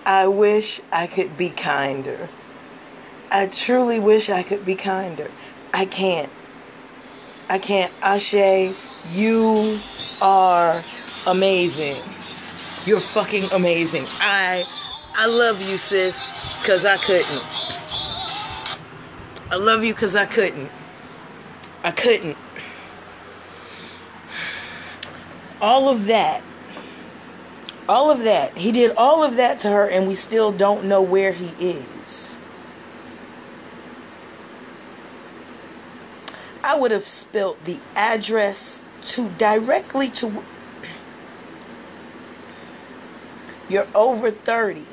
I wish I could be kinder. I truly wish I could be kinder. I can't. I can't. Ashe, you are amazing. You're fucking amazing. I love you, sis, because I couldn't. I love you because I couldn't. I couldn't. All of that. He did all of that to her, and we still don't know where he is. I would have spelled the address directly to... You're over 30.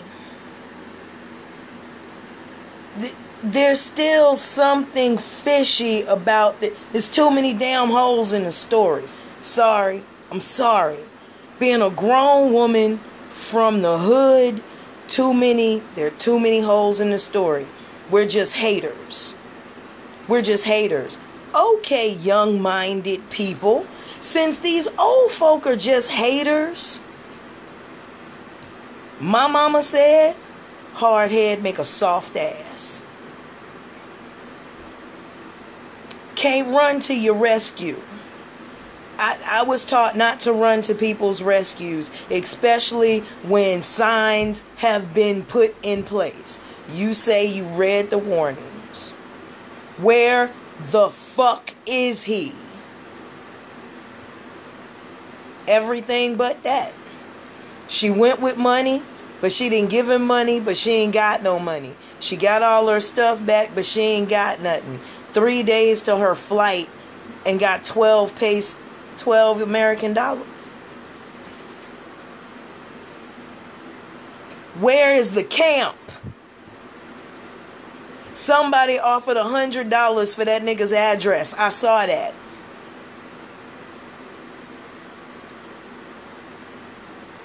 There's still something fishy about it. There's too many damn holes in the story. Sorry. I'm sorry. Being a grown woman from the hood, there are too many holes in the story. We're just haters. Okay, young-minded people. Since these old folk are just haters, my mama said, hard head make a soft ass. Can't run to your rescue. I was taught not to run to people's rescues, especially when signs have been put in place. You say you read the warnings. Where the fuck is he? Everything but that. She went with money, but she didn't give him money, but she ain't got no money. She got all her stuff back, but she ain't got nothing. 3 days to her flight and got 12 American dollars. Where is the camp? Somebody offered $100 for that nigga's address. I saw that.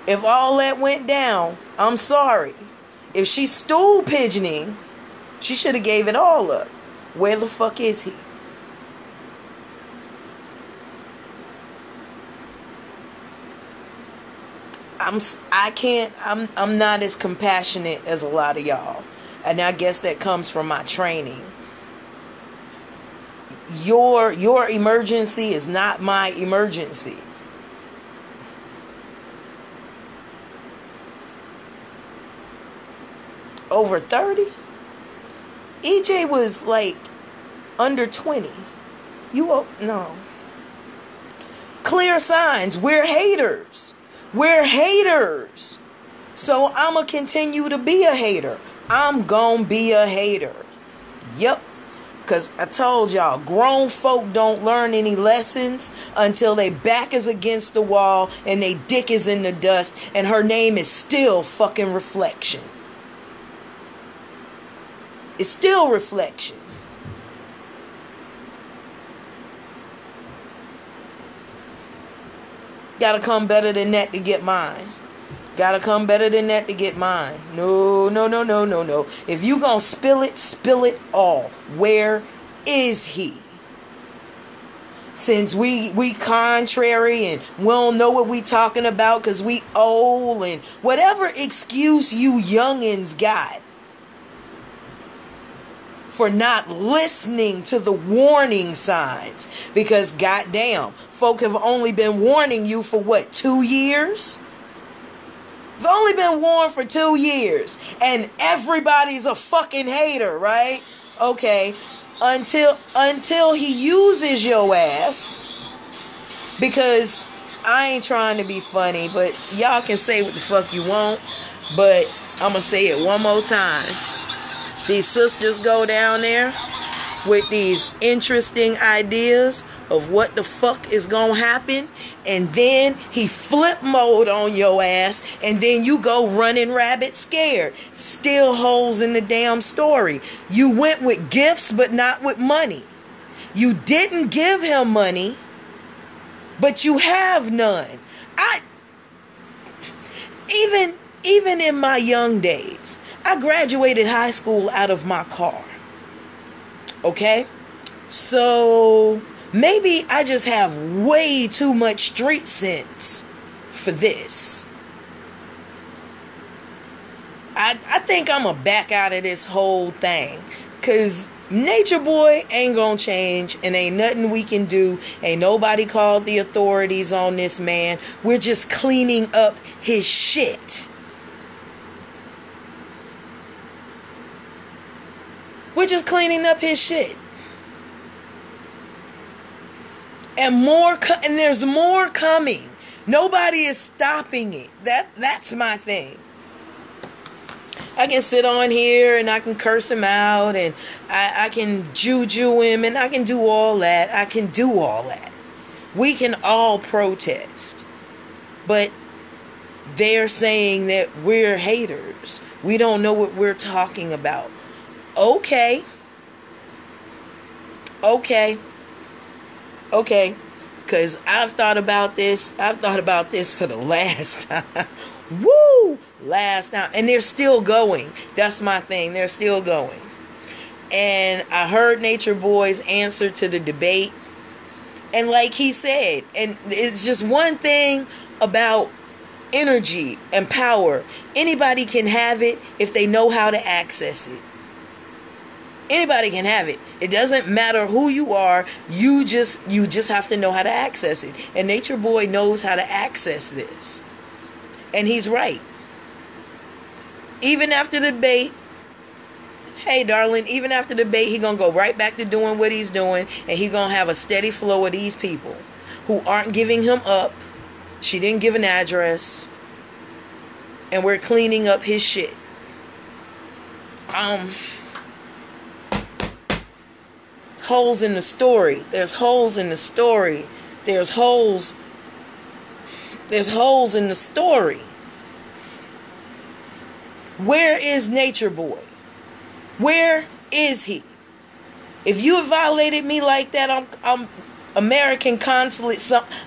If all that went down, I'm sorry. If she's stool pigeoning, she should have gave it all up. Where the fuck is he? I'm not as compassionate as a lot of y'all. And I guess that comes from my training. Your emergency is not my emergency. Over 30? EJ was like under 20. No. Clear signs. We're haters. So I'm going to continue to be a hater. I'm going to be a hater. Yep. Because I told y'all, grown folk don't learn any lessons until they back is against the wall and they dick is in the dust and her name is still fucking Reflection. It's still Reflection. Gotta come better than that to get mine. No. If you gonna spill it all. Where is he? Since we contrary and we don't know what we talking about because we old and whatever excuse you youngins got for not listening to the warning signs. Because goddamn, folk have only been warning you for what, 2 years? I've only been warned for 2 years, and everybody's a fucking hater, right? Okay, until he uses your ass, because I ain't trying to be funny, but y'all can say what the fuck you want, but I'm gonna say it one more time. These sisters go down there with these interesting ideas of what the fuck is gonna happen, and then he flip mode on your ass, and then you go running rabbit scared. Still holes in the damn story. You went with gifts but not with money. You didn't give him money, but you have none. Even in my young days, I graduated high school out of my car. Okay? So maybe I just have way too much street sense for this. I think I'm going to back out of this whole thing. Because Nature Boy ain't going to change, and ain't nothing we can do. Ain't nobody called the authorities on this man. We're just cleaning up his shit. We're just cleaning up his shit. And there's more coming. Nobody is stopping it. That's my thing. I can sit on here and I can curse him out, and I can juju him, and I can do all that. I can do all that. We can all protest. But they're saying that we're haters. We don't know what we're talking about. Okay. Because I've thought about this. I've thought about this for the last time. Woo! Last time. And they're still going. That's my thing. They're still going. And I heard Nature Boy's answer to the debate. And like he said, and it's just one thing about energy and power. Anybody can have it if they know how to access it. Anybody can have it. It doesn't matter who you are. You just have to know how to access it. And Nature Boy knows how to access this. And he's right. Even after the debate, hey darling, even after the debate, he's going to go right back to doing what he's doing. And he's going to have a steady flow of these people who aren't giving him up. She didn't give an address. And we're cleaning up his shit. Holes in the story. There's holes in the story. There's holes in the story. Where is Nature Boy? Where is he? If you have violated me like that, I'm American consulate.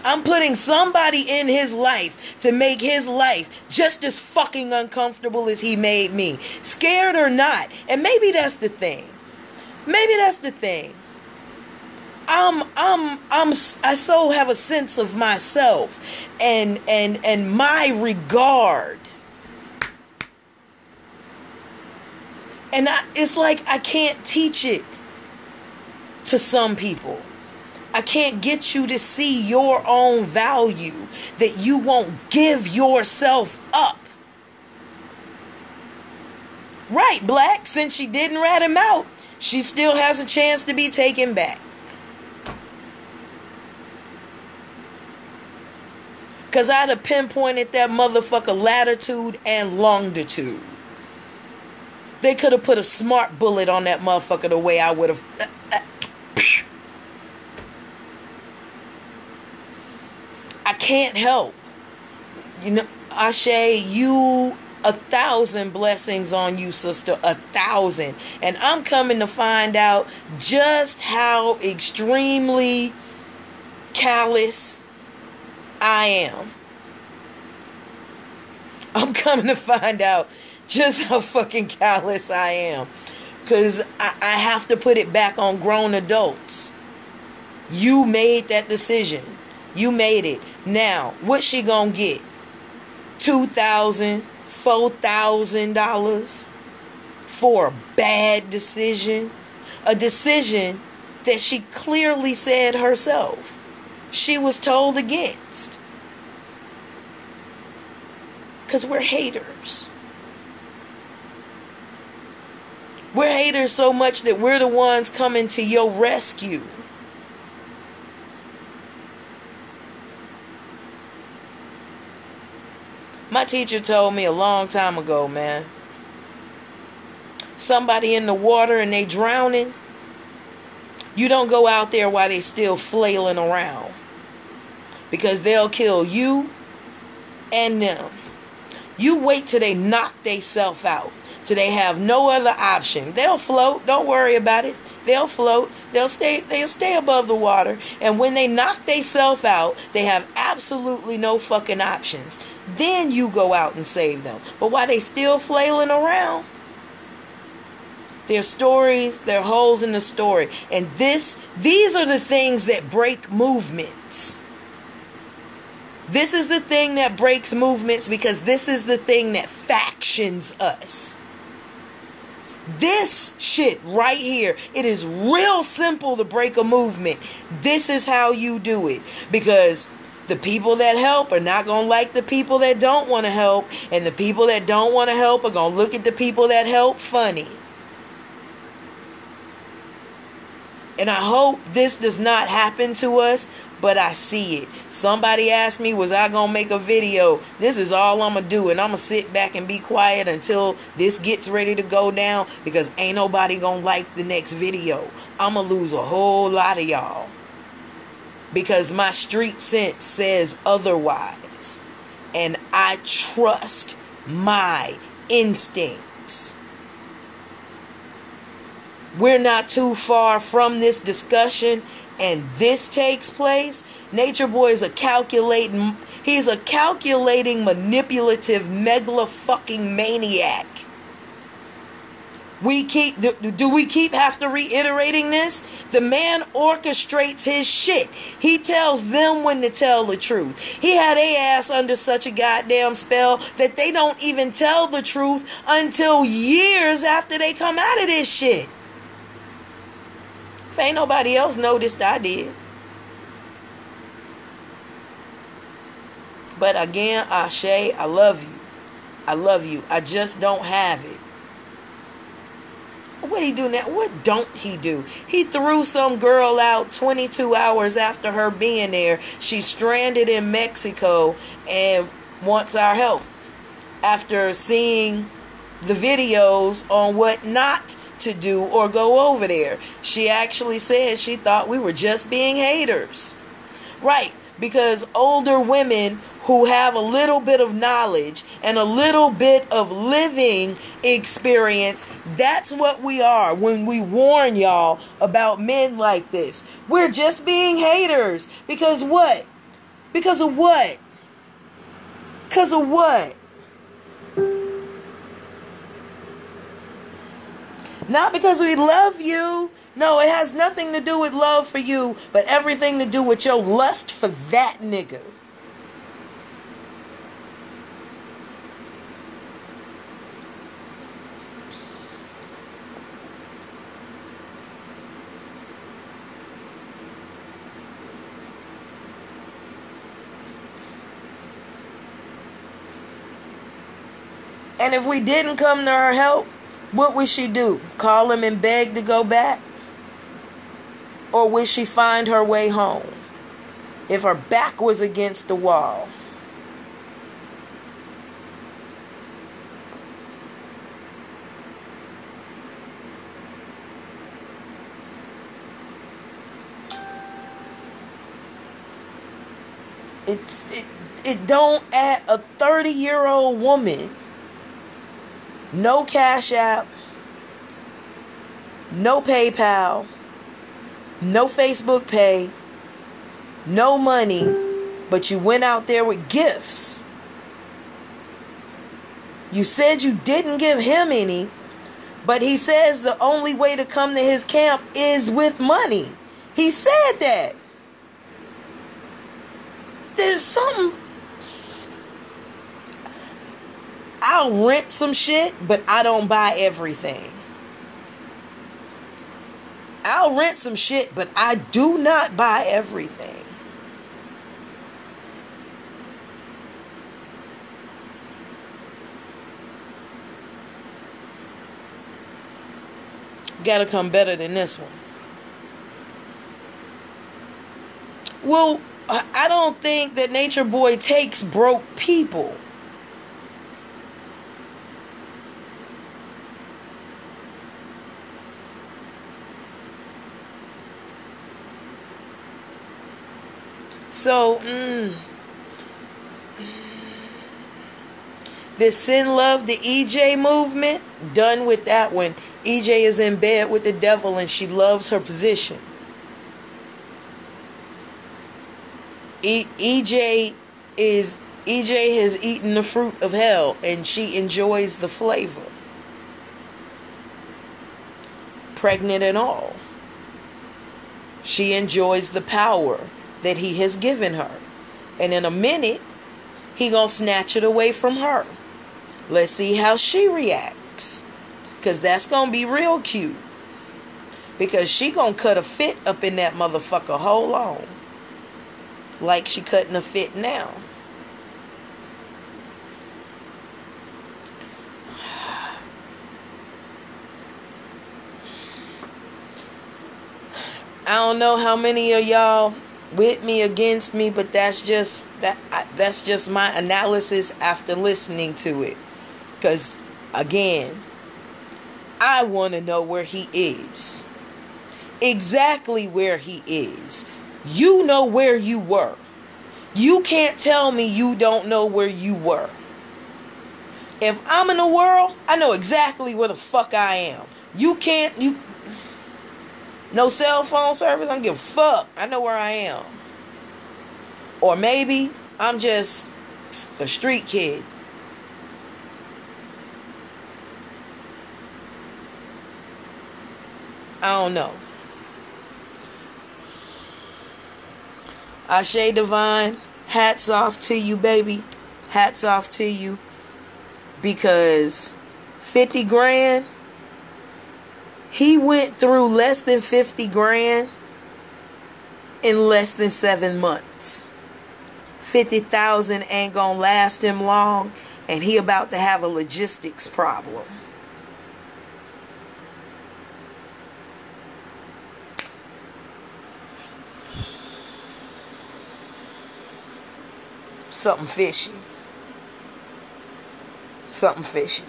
I'm putting somebody in his life to make his life just as fucking uncomfortable as he made me. Scared or not. And maybe that's the thing. I so have a sense of myself and my regard. And it's like I can't teach it to some people. I can't get you to see your own value, that you won't give yourself up. Right, Black, since she didn't rat him out, she still has a chance to be taken back. Because I'd have pinpointed that motherfucker latitude and longitude. They could have put a smart bullet on that motherfucker the way I would have. I can't help. You know, Ashe, you, 1,000 blessings on you, sister. 1,000. And I'm coming to find out just how extremely callous I am. I'm coming to find out just how fucking callous I am. Because I have to put it back on grown adults. You made that decision. You made it. Now, what's she gonna get? $2,000, $4,000 for a bad decision? A decision that she clearly said herself she was told against. Because we're haters. We're haters so much that we're the ones coming to your rescue. My teacher told me a long time ago, man. Somebody in the water and they drowning. You don't go out there while they still flailing around. Because they'll kill you and them. You wait till they knock theyself out. Till they have no other option. They'll float. Don't worry about it. They'll float. They'll stay above the water. And when they knock themselves out, they have absolutely no fucking options. Then you go out and save them. But while they still flailing around, their stories, their holes in the story. And these are the things that break movements. This is the thing that breaks movements, because this is the thing that factions us. This shit right here, it is real simple to break a movement. This is how you do it. Because the people that help are not going to like the people that don't want to help. And the people that don't want to help are going to look at the people that help funny. And I hope this does not happen to us, but I see it. Somebody asked me, was I going to make a video? This is all I'm going to do. And I'm going to sit back and be quiet until this gets ready to go down, because ain't nobody going to like the next video. I'm going to lose a whole lot of y'all, because my street sense says otherwise. And I trust my instincts. We're not too far from this discussion, and this takes place. Nature Boy is he's a calculating, manipulative, megalo-fucking maniac. Do we keep have to reiterating this? The man orchestrates his shit. He tells them when to tell the truth. He had their ass under such a goddamn spell that they don't even tell the truth until years after they come out of this shit. If ain't nobody else noticed, I did. But again, Ashe, I love you. I love you. I just don't have it. What he do now? What don't he do? He threw some girl out 22 hours after her being there. She's stranded in Mexico and wants our help. After seeing the videos on what not to do or go over there. She actually said she thought we were just being haters. Right, because older women who have a little bit of knowledge and a little bit of living experience, that's what we are when we warn y'all about men like this. We're just being haters. Because what? Because of what? Because of what? Not because we love you. No, it has nothing to do with love for you, but everything to do with your lust for that nigga. And if we didn't come to her help, what would she do? Call him and beg to go back? Or would she find her way home if her back was against the wall? It don't add a 30-year-old woman. No Cash App, no PayPal, no Facebook Pay, no money, but you went out there with gifts. You said you didn't give him any, but he says the only way to come to his camp is with money. He said that. There's something. I'll rent some shit, but I don't buy everything. I'll rent some shit, but I do not buy everything. got to come better than this one. Well, I don't think that Nature Boy takes broke people. So, this Sin Love the EJ movement, done with that one. EJ is in bed with the devil and she loves her position. EJ has eaten the fruit of hell and she enjoys the flavor. Pregnant and all. She enjoys the power that he has given her. And in a minute, he gonna snatch it away from her. Let's see how she reacts. Because that's gonna be real cute. Because she gonna cut a fit up in that motherfucker. Hold on. Like she cutting a fit now. I don't know how many of y'all with me, against me, but that's just my analysis after listening to it. Because again, I want to know where he is. Exactly where he is. You know where you were. You can't tell me you don't know where you were. If I'm in the world, I know exactly where the fuck I am. No cell phone service, I don't give a fuck. I know where I am. Or maybe I'm just a street kid. I don't know. Ashe Divine, hats off to you, baby. Hats off to you. Because 50 grand, he went through less than 50 grand in less than 7 months. 50,000 ain't gonna last him long, and he about to have a logistics problem. Something fishy. Something fishy.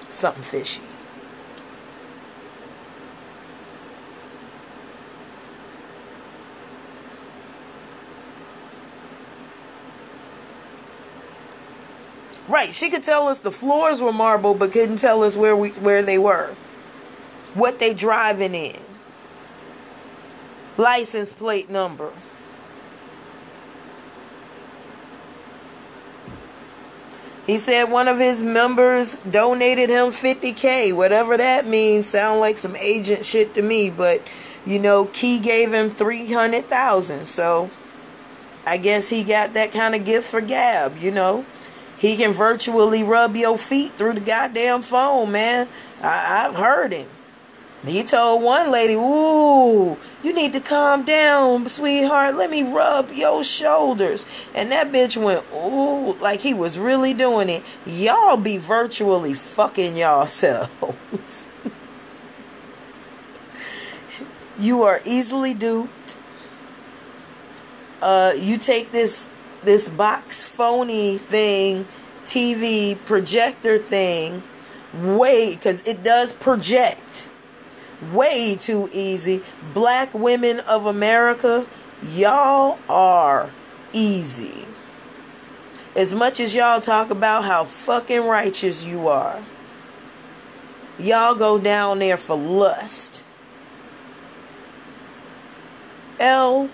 Something fishy. Right, she could tell us the floors were marble, but couldn't tell us where they were. What they driving in. License plate number. He said one of his members donated him $50K. Whatever that means, sound like some agent shit to me. But, you know, Key gave him $300,000. So, I guess he got that kind of gift for gab, you know. He can virtually rub your feet through the goddamn phone, man. I've heard him. He told one lady, ooh, you need to calm down, sweetheart. Let me rub your shoulders. And that bitch went, ooh, like he was really doing it. Y'all be virtually fucking yourselves. You are easily duped. You take this box phony thing, TV projector thing, because it does project. Way too easy. Black women of America, y'all are easy. As much as y'all talk about how fucking righteous you are, y'all go down there for lust. L-U-S-T.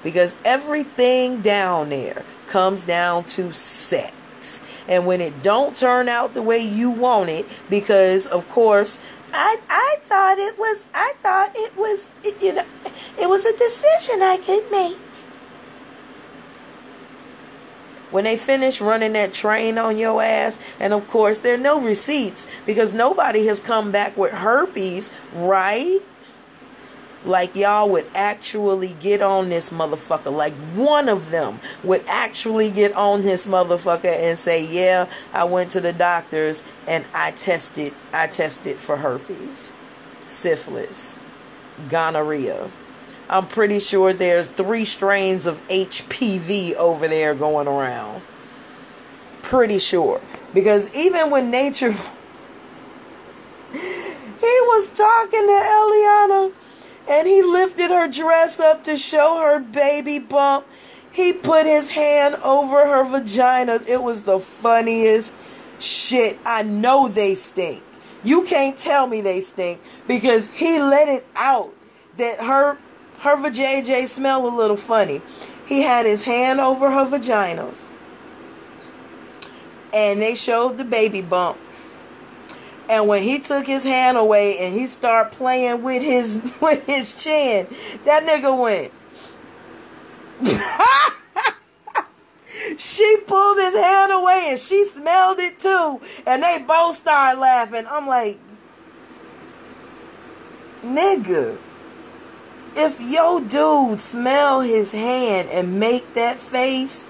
Because everything down there comes down to sex. And when it don't turn out the way you want it, because of course I thought it was you know, it was a decision I could make. When they finish running that train on your ass, and of course there are no receipts because nobody has come back with herpes, right? Like y'all would actually get on this motherfucker. Like one of them would actually get on this motherfucker and say, yeah, I went to the doctors and I tested for herpes, syphilis, gonorrhea. I'm pretty sure there's 3 strains of HPV over there going around. Pretty sure. Because even when nature... He was talking to Eliana and he lifted her dress up to show her baby bump. He put his hand over her vagina. It was the funniest shit. I know they stink. You can't tell me they stink because he let it out that her vajayjay smelled a little funny. He had his hand over her vagina and they showed the baby bump. And when he took his hand away and he started playing with his chin, that nigga went. She pulled his hand away and she smelled it too. And they both started laughing. I'm like, nigga, if your dude smell his hand and make that face,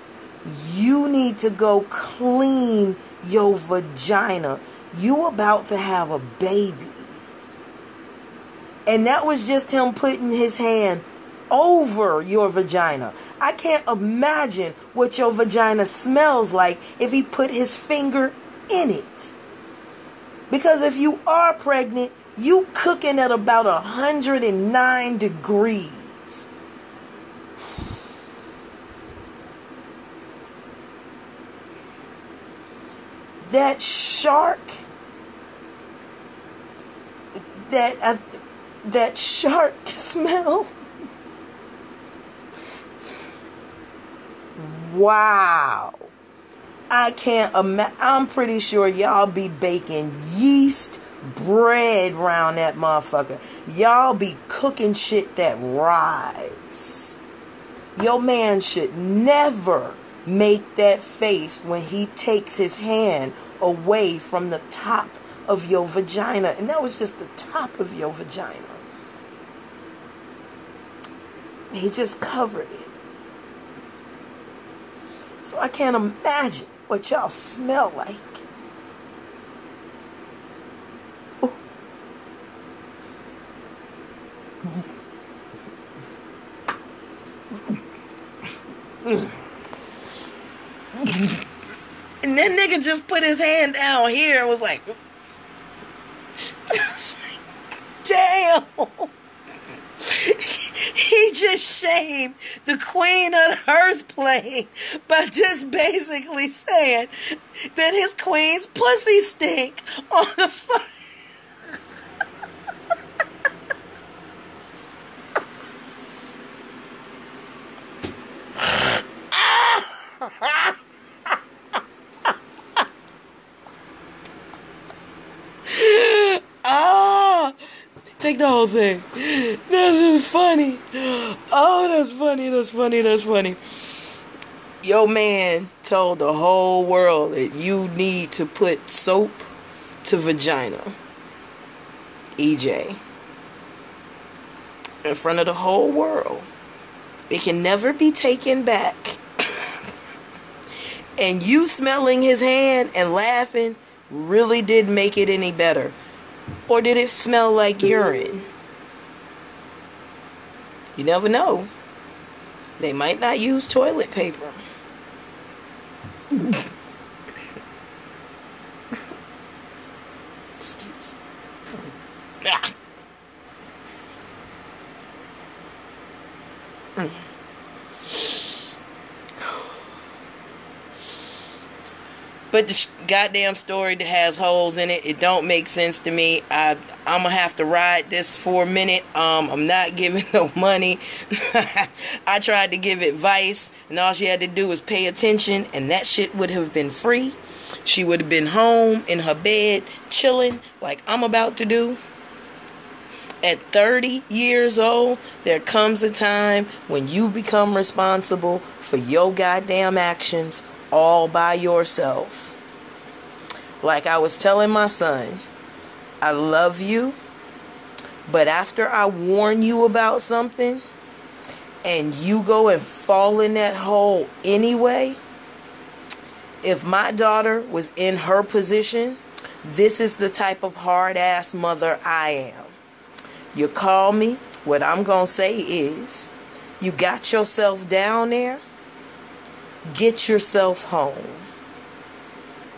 you need to go clean your vagina. You about to have a baby. And that was just him putting his hand over your vagina. I can't imagine what your vagina smells like if he put his finger in it. Because if you are pregnant, you cooking at about 109 degrees. That shark, that shark smell. Wow. I can't imagine. I'm pretty sure y'all be baking yeast bread around that motherfucker. Y'all be cooking shit that rise. Your man should never make that face when he takes his hand away from the top of your vagina. And that was just the top of your vagina. He just covered it. So I can't imagine what y'all smell like. And that nigga just put his hand down here and was like, damn. He just shamed the queen of the earth plane by just basically saying that his queen's pussy stink on the floor. Take the whole thing. That's just funny. Oh, that's funny. That's funny. That's funny. Your man told the whole world that you need to put soap to vagina. EJ. In front of the whole world. It can never be taken back. And you smelling his hand and laughing really did make it any better. Or did it smell like urine? You never know. They might not use toilet paper. Excuse me. But the goddamn story that has holes in it, it don't make sense to me. I'm gonna have to ride this for a minute. I'm not giving no money. I tried to give advice, and all she had to do was pay attention, and that shit would have been free. She would have been home in her bed, chilling like I'm about to do. At 30 years old, there comes a time when you become responsible for your goddamn actions all by yourself. Like I was telling my son, I love you, But after I warn you about something and you go and fall in that hole anyway, if my daughter was in her position, this is the type of hard-ass mother I am. You call me, what I'm going to say is, you got yourself down there, get yourself home.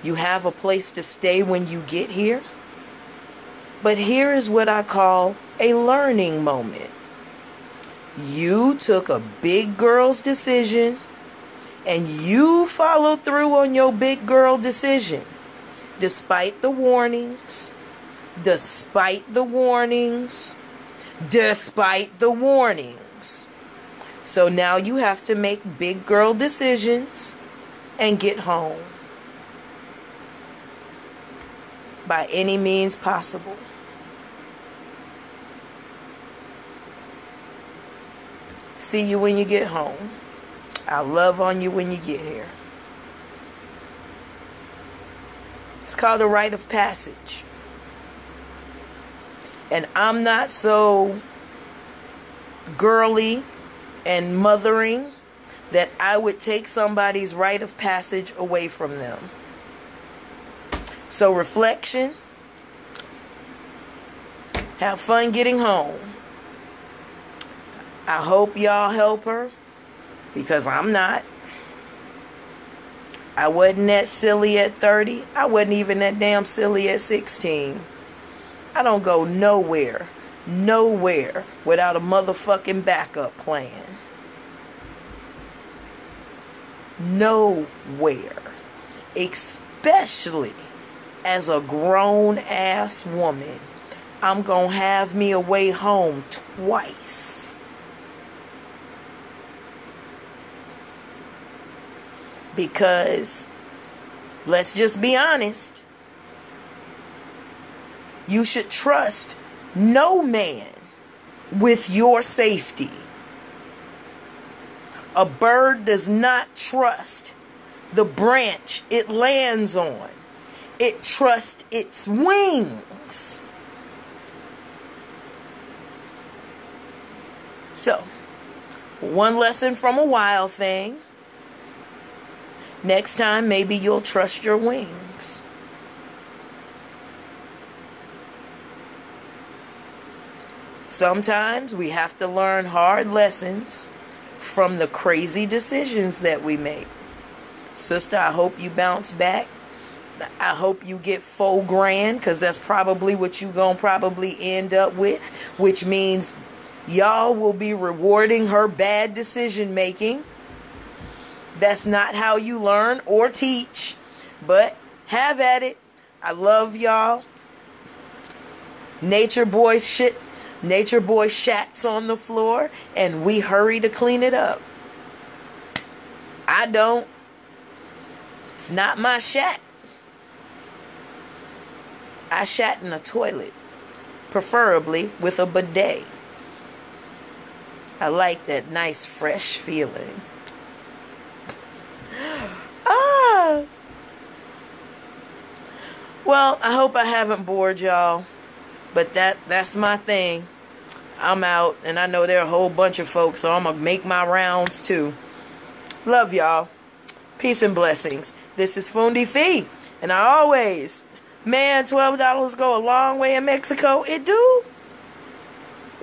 You have a place to stay when you get here. But here is what I call a learning moment. You took a big girl's decision and you followed through on your big girl decision. Despite the warnings. Despite the warnings. Despite the warnings. So now you have to make big girl decisions and get home. By any means possible. See you when you get home. I'll love on you when you get here. It's called a rite of passage. And I'm not so girly and mothering that I would take somebody's rite of passage away from them. So reflection. Have fun getting home. I hope y'all help her, because I'm not. I wasn't that silly at 30. I wasn't even that damn silly at 16. I don't go nowhere without a motherfucking backup plan. Nowhere. Especially as a grown-ass woman. I'm going to have me a way home twice. Because, let's just be honest, you should trust no man with your safety. A bird does not trust the branch it lands on. It trusts its wings. So, one lesson from a wild thing. Next time, maybe you'll trust your wings. Sometimes we have to learn hard lessons from the crazy decisions that we make. Sister, I hope you bounce back. I hope you get $4,000, because that's probably what you're going to probably end up with, which means y'all will be rewarding her bad decision making. That's not how you learn or teach, but have at it. I love y'all. Nature boy shats on the floor, and we hurry to clean it up. I don't. It's not my shat. I shat in a toilet, preferably with a bidet. I like that nice fresh feeling. Well, I hope I haven't bored y'all, but that's my thing. I'm out, and I know there are a whole bunch of folks, so I'm going to make my rounds too. Love y'all. Peace and blessings. This is Fundi Fee, and I always, man, $12 go a long way in Mexico. It do?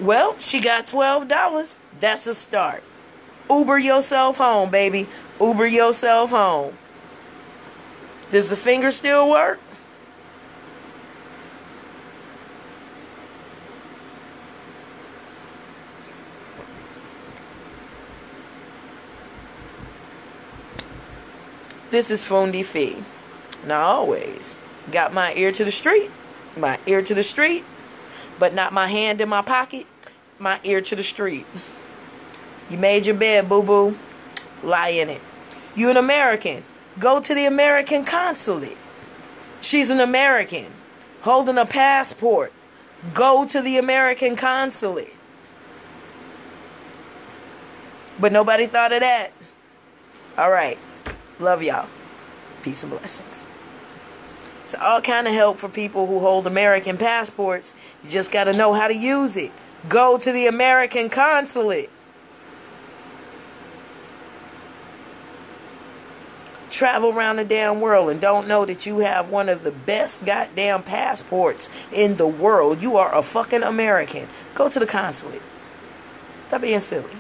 Well, she got $12. That's a start. Uber yourself home, baby. Uber yourself home. Does the finger still work? This is Fundi Fee. And I always got my ear to the street. My ear to the street. But not my hand in my pocket. My ear to the street. You made your bed, boo-boo. Lie in it. You an American. Go to the American consulate. She's an American. Holding a passport. Go to the American consulate. But nobody thought of that. All right. Love y'all. Peace and blessings. It's all kind of help for people who hold American passports. You just got to know how to use it. Go to the American consulate. Travel around the damn world and don't know that you have one of the best goddamn passports in the world. You are a fucking American. Go to the consulate. Stop being silly.